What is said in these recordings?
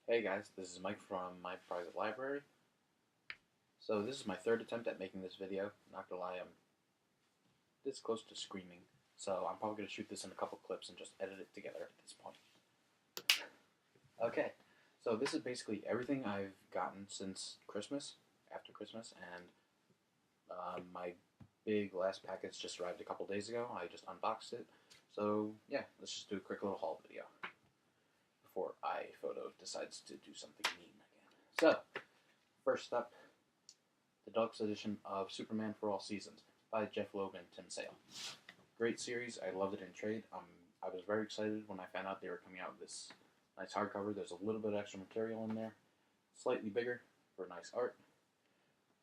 Hey guys, this is Mike from my private library. So this is my third attempt at making this video. Not gonna lie, I'm this close to screaming. So I'm probably gonna shoot this in a couple clips and just edit it together at this point. Okay, so this is basically everything I've gotten since Christmas, after Christmas, and my big last package just arrived a couple days ago. I just unboxed it. So yeah, let's just do a quick little haul video before iPhoto decides to do something mean again. So, first up, the deluxe edition of Superman for All Seasons by Jeff Loeb and Tim Sale. Great series. I loved it in trade. I was very excited when I found out they were coming out with this nice hardcover. There's a little bit of extra material in there, slightly bigger for nice art.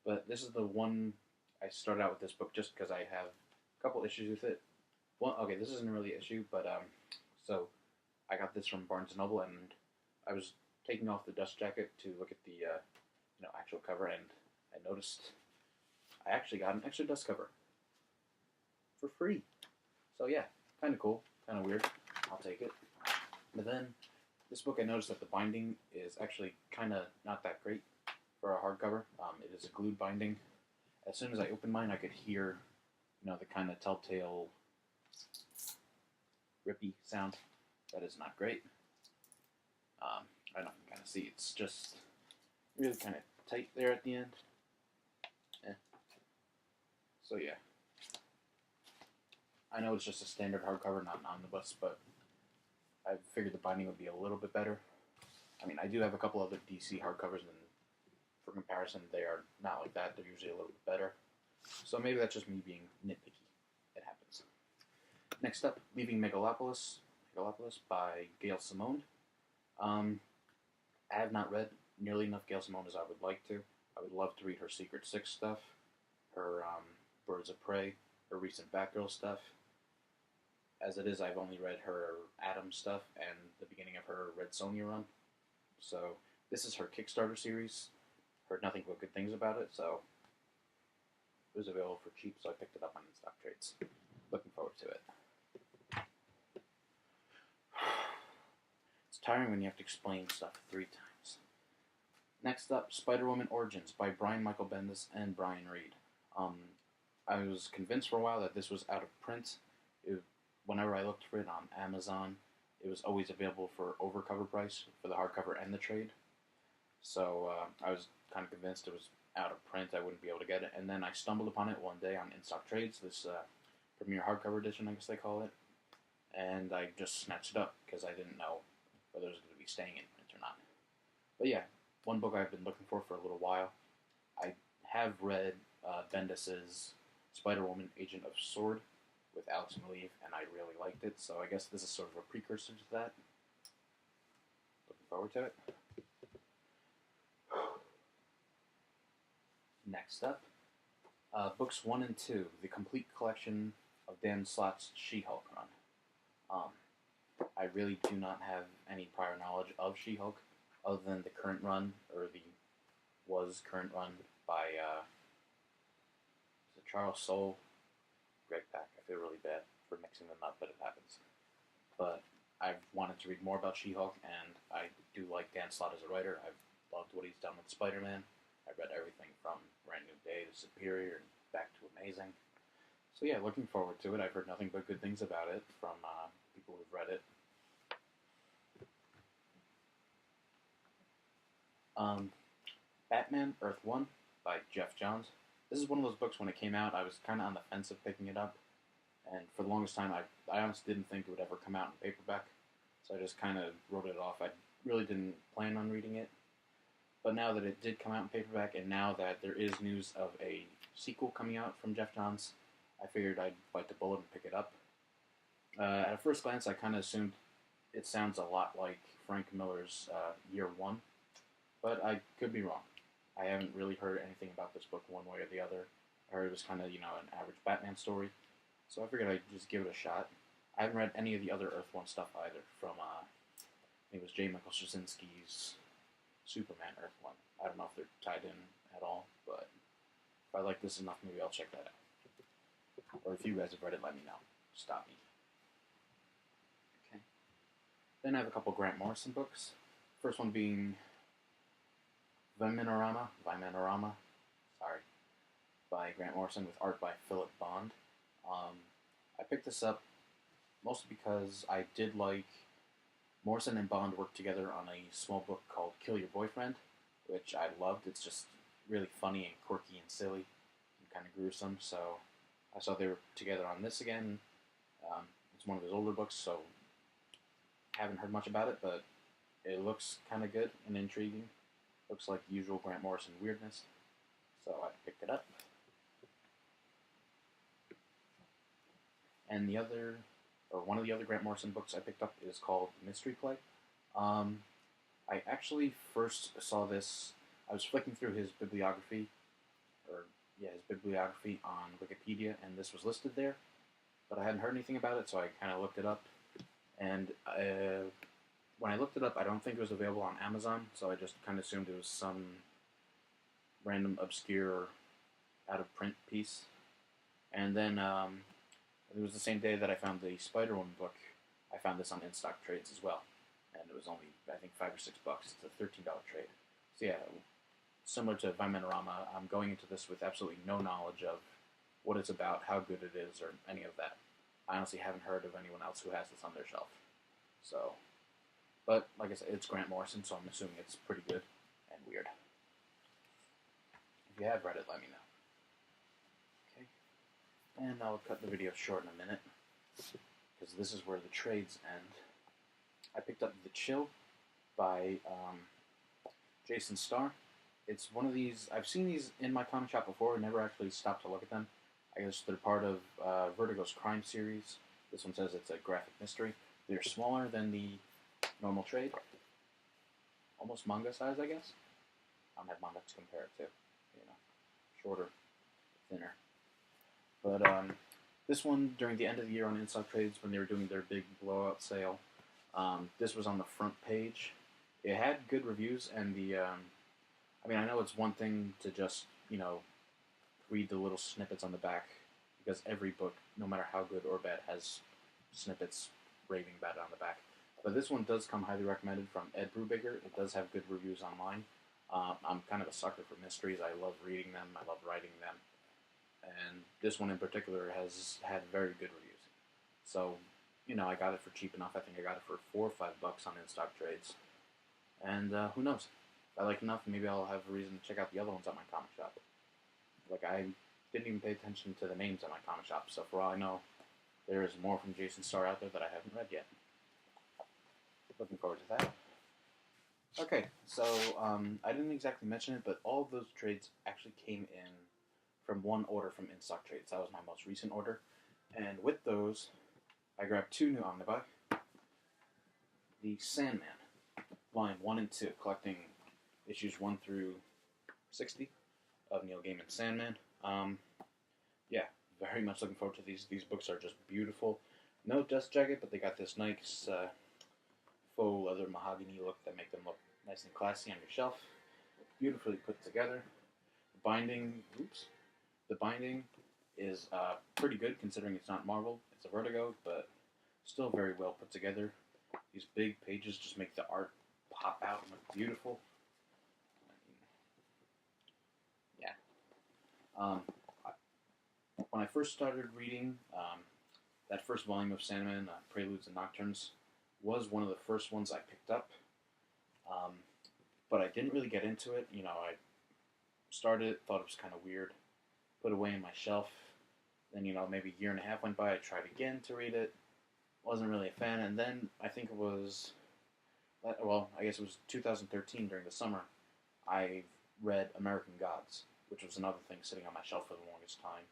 But this is the one I started out with this book just because I have a couple issues with it. Okay, this isn't really an issue, but so I got this from Barnes & Noble, and I was taking off the dust jacket to look at the actual cover, and I noticed I actually got an extra dust cover for free. So yeah, kind of cool, kind of weird. I'll take it. But then this book, I noticed that the binding is actually kind of not that great for a hardcover. It is a glued binding. As soon as I opened mine, I could hear, the kind of telltale rippy sound. That is not great. I don't know if you can kind of see. It's just really kind of tight there at the end. So yeah. I know it's just a standard hardcover, not an omnibus, but I figured the binding would be a little bit better. I mean, I do have a couple other DC hardcovers, and for comparison, they are not like that. They're usually a little bit better. So maybe that's just me being nitpicky. It happens. Next up, Leaving Megalopolis by Gail Simone. I have not read nearly enough Gail Simone as I would like to. I would love to read her Secret Six stuff, her Birds of Prey, her recent Batgirl stuff. As it is, I've only read her Atom stuff and the beginning of her Red Sonja run. So this is her Kickstarter series. Heard nothing but good things about it, so it was available for cheap, so I picked it up on in-stock trades. Looking forward to it. It's tiring when you have to explain stuff 3 times. Next up, Spider-Woman Origins by Brian Michael Bendis and Brian Reed. I was convinced for a while that this was out of print. Whenever I looked for it on Amazon, it was always available for overcover price for the hardcover and the trade. So I was kind of convinced it was out of print. I wouldn't be able to get it. And then I stumbled upon it one day on In-Stock Trades, this premiere hardcover edition, I guess they call it. And I just snatched it up because I didn't know whether it was going to be staying in print or not. But yeah, one book I've been looking for a little while. I have read Bendis's Spider-Woman Agent of S.W.O.R.D. with Alex Maleev, and I really liked it, so I guess this is sort of a precursor to that. Looking forward to it. Next up, books 1 and 2, the complete collection of Dan Slott's She-Hulk run. I really do not have any prior knowledge of She-Hulk other than the current run, or the current run by Charles Soule, Greg Pak. I feel really bad for mixing them up, but it happens. But I've wanted to read more about She-Hulk, and I do like Dan Slott as a writer. I've loved what he's done with Spider-Man. I've read everything from Brand New Day to Superior and back to Amazing. So yeah, looking forward to it. I've heard nothing but good things about it from people who've read it. Batman Earth 1 by Jeff Johns. This is one of those books, when it came out, I was kind of on the fence of picking it up. And for the longest time, I honestly didn't think it would ever come out in paperback. So I just kind of wrote it off. I really didn't plan on reading it. But now that it did come out in paperback, and now that there is news of a sequel coming out from Jeff Johns, I figured I'd bite the bullet and pick it up. At a first glance, I kind of assumed it sounds a lot like Frank Miller's Year One, but I could be wrong. I haven't really heard anything about this book one way or the other. I heard it was kind of, an average Batman story, so I figured I'd just give it a shot. I haven't read any of the other Earth 1 stuff either, from, I think it was J. Michael Straczynski's Superman Earth 1. I don't know if they're tied in at all, but if I like this enough, maybe I'll check that out. Or if you guys have read it, let me know. Stop me. Okay. Then I have a couple Grant Morrison books. First one being Vimanorama, sorry, by Grant Morrison with art by Philip Bond. I picked this up mostly because I did like Morrison and Bond worked together on a small book called Kill Your Boyfriend, which I loved. It's just really funny and quirky and silly and kind of gruesome, so I saw they were together on this again. It's one of his older books, so haven't heard much about it, but it looks kind of good and intriguing. Looks like usual Grant Morrison weirdness, so I picked it up. And one of the other Grant Morrison books I picked up is called Mystery Play. I actually first saw this, I was flicking through his bibliography on Wikipedia, and this was listed there, but I hadn't heard anything about it, so I kind of looked it up. And when I looked it up, I don't think it was available on Amazon, so I just kind of assumed it was some random, obscure, out-of-print piece. And then it was the same day that I found the Spider-Woman book. I found this on in-stock trades as well, and it was only, I think, $5 or $6. It's a $13 trade. So yeah, similar to Vimanorama, I'm going into this with absolutely no knowledge of what it's about, how good it is, or any of that. I honestly haven't heard of anyone else who has this on their shelf. So, but like I said, it's Grant Morrison, so I'm assuming it's pretty good and weird. If you have read it, let me know. Okay, and I'll cut the video short in a minute, because this is where the trades end. I picked up The Chill by Jason Starr. It's one of these, I've seen these in my comic shop before, never actually stopped to look at them. I guess they're part of Vertigo's crime series. This one says it's a graphic mystery. They're smaller than the normal trade. Almost manga size, I guess. I don't have manga to compare it to. You know, shorter, thinner. But this one, during the end of the year on in-stock trades, when they were doing their big blowout sale, this was on the front page. It had good reviews, and I mean, I know it's one thing to just, read the little snippets on the back, because every book, no matter how good or bad, has snippets raving about it on the back. But this one does come highly recommended from Ed Brubaker. It does have good reviews online. I'm kind of a sucker for mysteries. I love reading them. I love writing them. And this one in particular has had very good reviews. So, I got it for cheap enough. I think I got it for $4 or $5 on in-stock trades. And who knows? If I like enough, maybe I'll have a reason to check out the other ones at my comic shop. Like, I didn't even pay attention to the names at my comic shop, so for all I know, there is more from Jason Starr out there that I haven't read yet. Looking forward to that. Okay, so I didn't exactly mention it, but all of those trades actually came in from one order from In-Stock Trades. That was my most recent order. And with those, I grabbed 2 new omnibi. The Sandman, volume 1 and 2, collecting issues 1 through 60 of Neil Gaiman's Sandman. Yeah, very much looking forward to these. These books are just beautiful. No dust jacket, but they got this nice faux leather mahogany look that make them look nice and classy on your shelf. Beautifully put together. The binding is pretty good considering it's not Marvel. It's a Vertigo, but still very well put together. These big pages just make the art pop out and look beautiful. When I first started reading, that first volume of Sandman, Preludes and Nocturnes, was one of the first ones I picked up. But I didn't really get into it. I started it, thought it was kind of weird, put it away on my shelf. Then, maybe a year and a half went by, I tried again to read it. Wasn't really a fan, and then I think it was, I guess it was 2013 during the summer, I read American Gods, which was another thing sitting on my shelf for the longest time.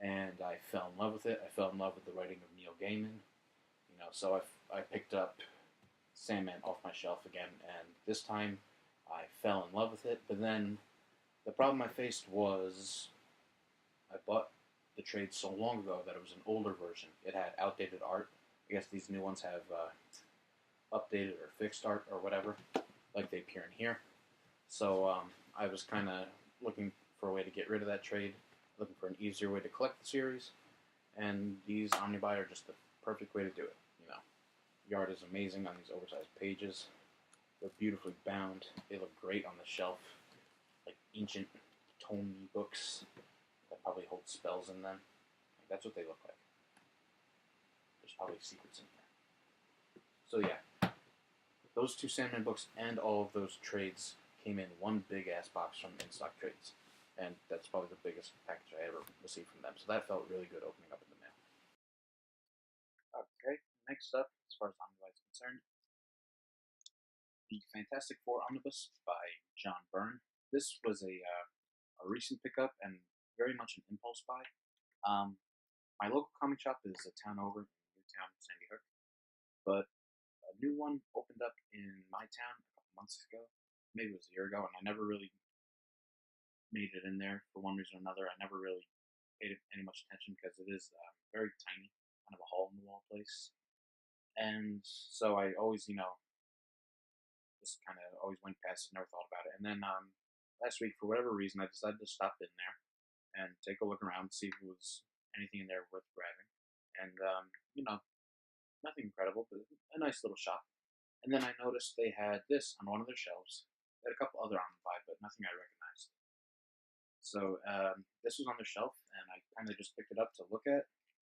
And I fell in love with it. I fell in love with the writing of Neil Gaiman. So I picked up Sandman off my shelf again, and this time I fell in love with it. But then the problem I faced was I bought the trade so long ago that it was an older version. It had outdated art. I guess these new ones have updated or fixed art or whatever, like they appear in here. So I was kind of looking for a way to get rid of that trade, looking for an easier way to collect the series, and these omnibi are just the perfect way to do it. The art is amazing on these oversized pages. They're beautifully bound. They look great on the shelf, like ancient tome books that probably hold spells in them. Like, that's what they look like. There's probably secrets in there. So yeah, those two Sandman books and all of those trades came in one big ass box from In Stock Trades, and that's probably the biggest package I ever received from them. So that felt really good opening up in the mail. Okay, next up, as far as Omnibi is concerned, the Fantastic Four Omnibus by John Byrne. This was a recent pickup and very much an impulse buy. My local comic shop is a town over in Newtown, Sandy Hook, but a new one opened up in my town a couple months ago. Maybe it was a year ago, and I never really made it in there for one reason or another. I never really paid it any much attention because it is very tiny, kind of a hole in the wall place. And so I always, just kind of always went past it, never thought about it. And then last week, for whatever reason, I decided to stop in there and take a look around, see if there was anything in there worth grabbing. And, nothing incredible, but a nice little shop. And then I noticed they had this on one of their shelves. They had a couple other omnibi, but nothing I recognized. So this was on their shelf, and I kind of just picked it up to look at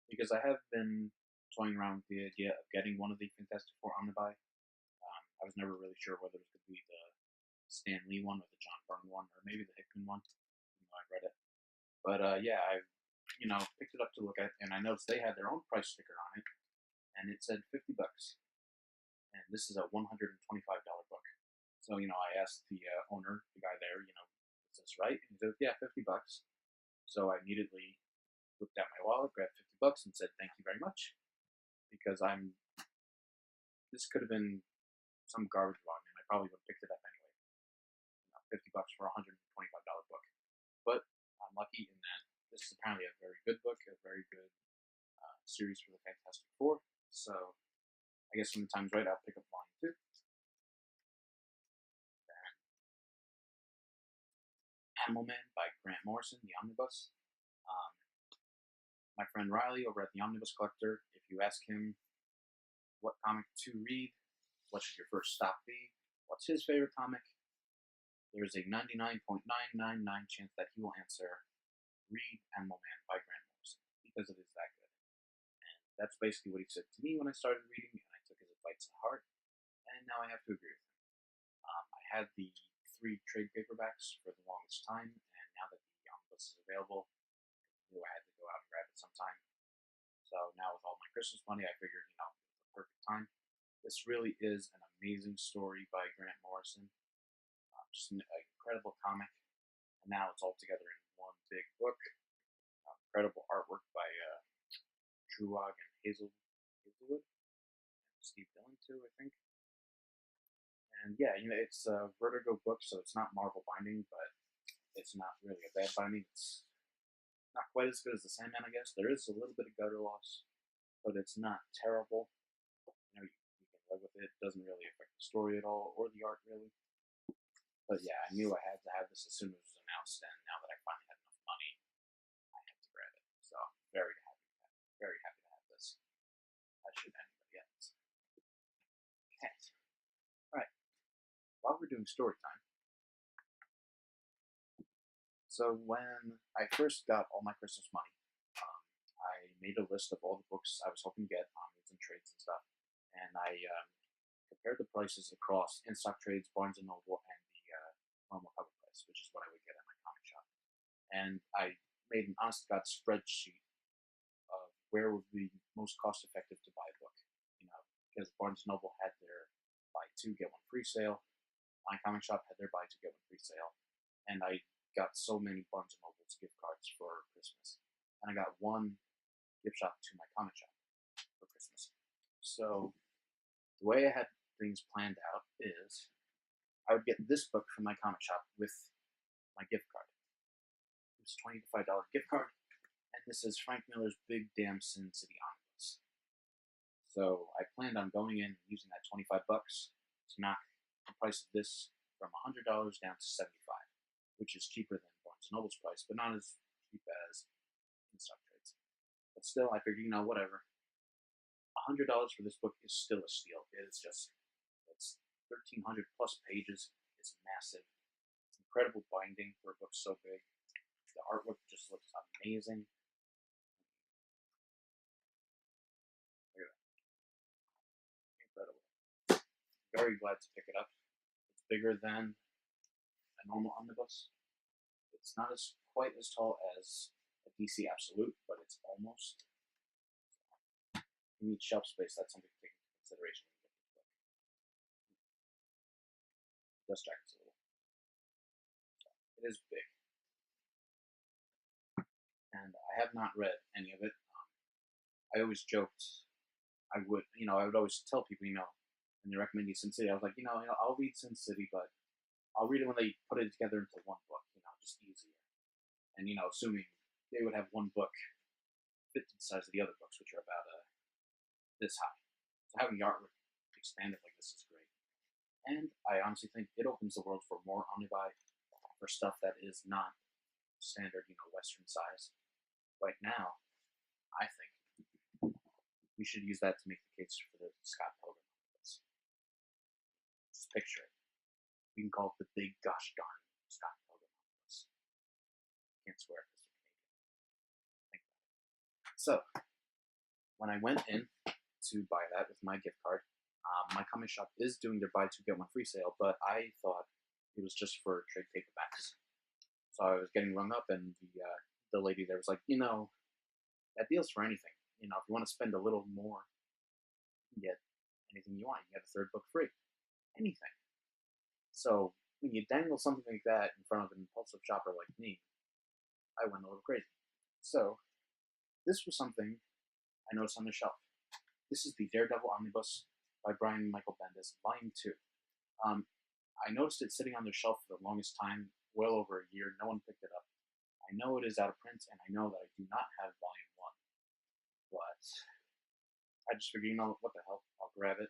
because I have been toying around with the idea of getting one of the Fantastic Four omnibi. I was never really sure whether it was going to be the Stan Lee one or the John Byrne one, or maybe the Hickman one. I read it, but yeah, I picked it up to look at, and I noticed they had their own price sticker on it, and it said $50. And this is a $125 book. So I asked the owner, the guy there, is this right? And he said, yeah, $50. So I immediately whipped out my wallet, grabbed $50, and said thank you very much, because this could have been some garbage volume. I probably would have picked it up anyway. $50 for a $125 book. But I'm lucky in that this is apparently a very good book, a very good series for the Fantastic Four. So I guess when the time's right, I'll pick up volume 2. Animal Man by Grant Morrison, the omnibus. My friend Riley over at the Omnibus Collector, if you ask him what comic to read, what should your first stop be, what's his favorite comic, there's a 99.999 chance that he will answer, read Animal Man by Grant Morrison, because it is that good. And that's basically what he said to me when I started reading, and I took his advice to heart, and now I have to agree with him. I had the 3 trade paperbacks for the longest time, and now that the omnibus is available, I knew I had to go out and grab it sometime. So now with all my Christmas money, I figured, it was the perfect time. This really is an amazing story by Grant Morrison. Just an incredible comic, and now it's all together in one big book. Incredible artwork by Truog and Hazelwood, and Steve Dillon too, I think. And yeah, it's a Vertigo book, so it's not Marvel binding, but it's not really a bad binding. It's not quite as good as the Sandman, I guess. There is a little bit of gutter loss, but it's not terrible. You can live with it. It doesn't really affect the story at all, or the art really. But yeah, I knew I had to have this as soon as it was announced, and now that I finally had enough money, I had to grab it. So very happy to have this. As should anybody else. Okay. All right. While we're doing story time, so when I first got all my Christmas money, I made a list of all the books I was hoping to get on Reads and Trades and stuff, and I compared the prices across In Stock Trades, Barnes and Noble, and the normal cover price, which is what I would get at my comic shop. And I made an honest to God spreadsheet of where would be most cost effective to buy a book. Because Barnes and Noble had their buy 2 get 1 free sale, my comic shop had their buy 2 get 1 free sale, and I got so many Barnes and Noble's gift cards for Christmas, and I got 1 gift shop to my comic shop for Christmas. So the way I had things planned out is I would get this book from my comic shop with my gift card. It was a $25 gift card, and this is Frank Miller's Big Damn Sin City Omnibus. So I planned on going in and using that $25 to knock the price of this from $100 down to $75, which is cheaper than Barnes and Noble's price, but not as cheap as In Stock Trades. But still, I figured, whatever. $100 for this book is still a steal. It's 1,300 plus pages. It's massive. It's incredible binding for a book so big. The artwork just looks amazing. Look at that. Incredible. Very glad to pick it up. It's bigger than a normal omnibus. It's not as quite as tall as a DC Absolute, but it's almost. You need shelf space. That's something to take into consideration when you get this book. Dust jacket's a little. It is big, and I have not read any of it. I always joked I would, I would always tell people, when they recommend you Sin City, I was like, I'll read Sin City, but I'll read it when they put it together into one book, just easier. And, assuming they would have one book fit to the size of the other books, which are about this high. So having the artwork expanded like this is great. And I honestly think it opens the world for more omnibi, for stuff that is not standard, Western size. Right now, I think we should use that to make the case for the Scott Pilgrim omnibus. Just picture it. We can call it the big gosh darn Scott Pilgrim omnibus. Can't swear because they're Canadian. Think about it. So, when I went in to buy that with my gift card, my comic shop is doing their buy two get one free sale, but I thought it was just for trade paperbacks. So I was getting rung up, and the lady there was like, that deal's for anything. If you want to spend a little more, you can get anything you want. You get a third book free. Anything. So when you dangle something like that in front of an impulsive shopper like me, I went a little crazy. So this was something I noticed on the shelf. This is the Daredevil Omnibus by Brian Michael Bendis, Volume 2. I noticed it sitting on their shelf for the longest time, well over a year. No one picked it up. I know it is out of print, and I know that I do not have Volume 1. But I just figured, what the hell? I'll grab it.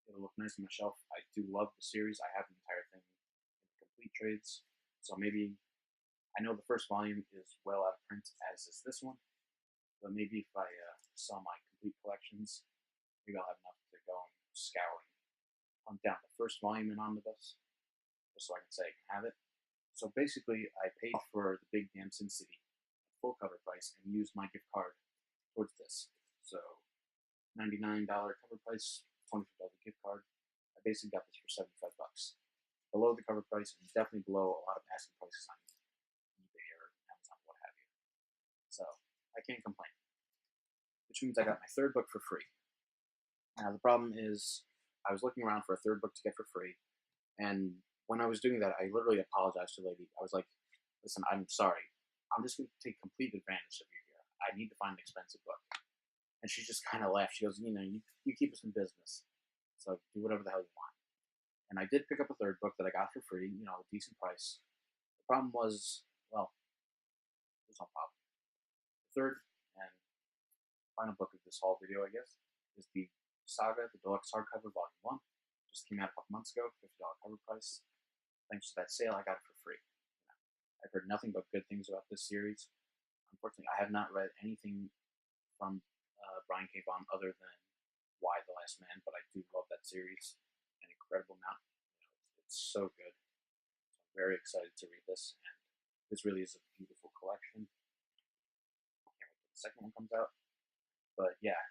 It'll look nice on my shelf. I do love the series. I have the entire thing in complete trades. So maybe, I know the first volume is well out of print, as is this one. But maybe if I sell my complete collections, maybe I'll have enough to go and scour and hunt down the first volume in Omnibus, just so I can say I can have it. So basically, I paid for the Big Damn Sin City at full cover price and used my gift card towards this. So $99 cover price, $25 gift card. I basically got this for $75. Below the cover price, and definitely below a lot of asking prices on eBay or Amazon, what have you. So I can't complain. Which means I got my third book for free. Now the problem is, I was looking around for a third book to get for free, and when I was doing that, I literally apologized to the lady. I was like, "Listen, I'm sorry. I'm just going to take complete advantage of you here. I need to find an expensive book." And she just kind of laughed. She goes, you keep us in business, so do whatever the hell you want. And I did pick up a third book that I got for free, a decent price. The problem was, well, there's no problem. The third and final book of this haul video, I guess, is the Saga, the Deluxe Hardcover Volume 1. Just came out a couple months ago, $50 cover price. Thanks to that sale, I got it for free. I've heard nothing but good things about this series. Unfortunately, I have not read anything from Brian K. Vaughan other than Why the Last Man, but I do love that series an incredible amount. It's so good. So I'm very excited to read this, and this really is a beautiful collection. I can't wait till the second one comes out. But yeah,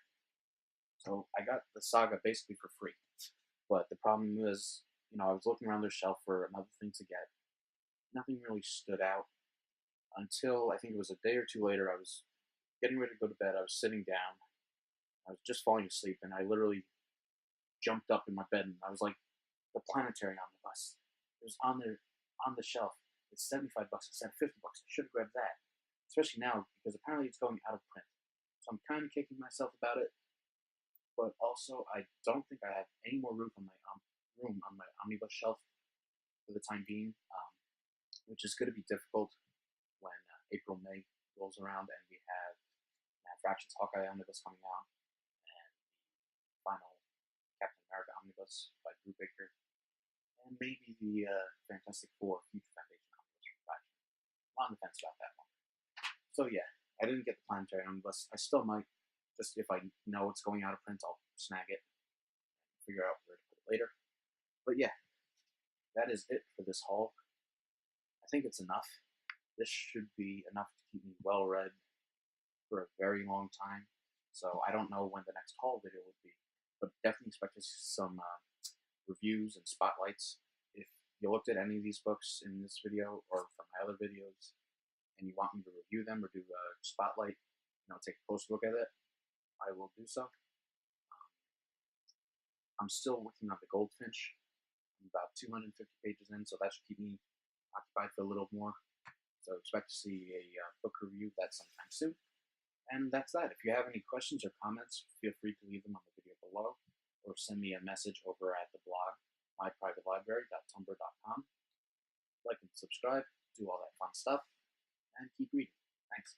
so I got the Saga basically for free. But the problem is, I was looking around their shelf for another thing to get. Nothing really stood out until I think it was a day or two later. I was getting ready to go to bed. I was sitting down. I was just falling asleep, and I literally jumped up in my bed, and I was like, the Planetary Omnibus. It was on the shelf. It's $75 instead of $50. I should have grabbed that. Especially now, because apparently it's going out of print. So I'm kind of kicking myself about it. But also, I don't think I have any more room on my omnibus shelf for the time being, which is going to be difficult when April, May rolls around and we have Matt Fraction's Hawkeye Omnibus coming out, and the final Captain America Omnibus by Drew Baker, and maybe the Fantastic Four Future Foundation Omnibus from Fraction. I'm on the fence about that one. So yeah, I didn't get the Planetary Omnibus. I still might, just if I know it's going out of print, I'll snag it and figure out where to put it later. But yeah, that is it for this haul. I think it's enough. This should be enough to keep me well read for a very long time. So I don't know when the next haul video would be, but definitely expect to see some reviews and spotlights. If you looked at any of these books in this video or from my other videos, and you want me to review them or do a spotlight, take a close look at it, I will do so. I'm still working on the Goldfinch. I'm about 250 pages in, so that should keep me occupied for a little more. So expect to see a book review of that sometime soon. And that's that. If you have any questions or comments, feel free to leave them on the video below or send me a message over at the blog, myprivatelibrary.tumblr.com. Like and subscribe, do all that fun stuff, and keep reading. Thanks.